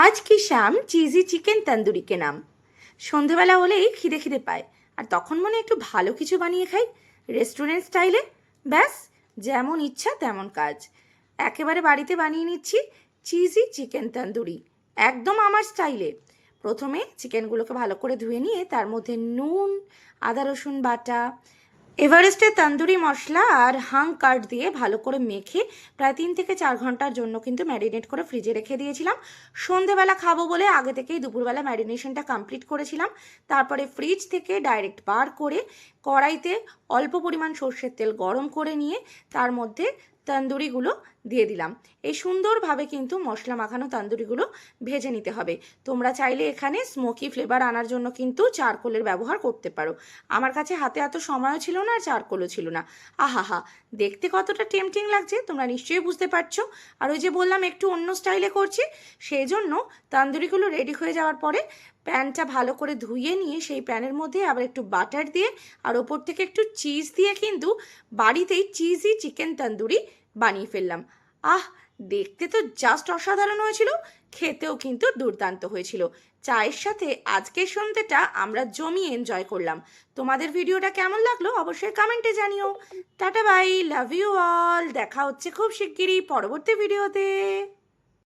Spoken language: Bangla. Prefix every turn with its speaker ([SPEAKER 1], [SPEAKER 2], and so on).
[SPEAKER 1] আজ কি শাম চিজি চিকেন তন্দুরিকে নাম। সন্ধেবেলা হলেই খিদে খিদে পায়, আর তখন মনে একটু ভালো কিছু বানিয়ে খাই রেস্টুরেন্ট স্টাইলে। ব্যাস, যেমন ইচ্ছা তেমন কাজ। একেবারে বাড়িতে বানিয়ে নিচ্ছি চিজি চিকেন তন্দুরি, একদম আমার স্টাইলে। প্রথমে চিকেনগুলোকে ভালো করে ধুয়ে নিয়ে তার মধ্যে নুন, আদা রসুন বাটা, এভারেস্টের তন্দুরি মশলা আর হাং কার্ড দিয়ে ভালো করে মেখে প্রায় 3 থেকে 4 ঘন্টার জন্য কিন্তু ম্যারিনেট করে ফ্রিজে রেখে দিয়েছিলাম। সন্ধেবেলা খাবো বলে আগে থেকেই দুপুরবেলা ম্যারিনেশনটা কমপ্লিট করেছিলাম। তারপরে ফ্রিজ থেকে ডাইরেক্ট বার করে কড়াইতে অল্প পরিমাণ সর্ষের তেল গরম করে নিয়ে তার মধ্যে তন্দুরিগুলো দিয়ে দিলাম। এই সুন্দরভাবে কিন্তু মশলা মাখানো তন্দুরিগুলো ভেজে নিতে হবে। তোমরা চাইলে এখানে স্মোকি ফ্লেভার আনার জন্য কিন্তু চারকোলের ব্যবহার করতে পারো। আমার কাছে হাতে এত সময়ও ছিল না আর চারকোলও ছিল না। আহা, দেখতে কতটা টেম্পটিং লাগছে তোমরা নিশ্চয়ই বুঝতে পারছো। আর ওই যে বললাম একটু অন্য স্টাইলে করছি, সেই জন্য তন্দুরিগুলো রেডি হয়ে যাওয়ার পরে প্যানটা ভালো করে ধুয়ে নিয়ে সেই প্যানের মধ্যে আবার একটু বাটার দিয়ে আর ওপর থেকে একটু চিজ দিয়ে কিন্তু বাড়িতেই চিজি চিকেন তন্দুরি বানিয়ে ফেললাম। আহ, দেখতে তো জাস্ট অসাধারণ হয়েছিল, খেতেও কিন্তু দুর্দান্ত হয়েছিল। চায়ের সাথে আজকের সন্ধ্যেটা আমরা জমিয়ে এনজয় করলাম। তোমাদের ভিডিওটা কেমন লাগলো অবশ্যই কমেন্টে জানিও। Ta ta bye, love you all. দেখা হচ্ছে খুব শিগগিরই পরবর্তী ভিডিওতে।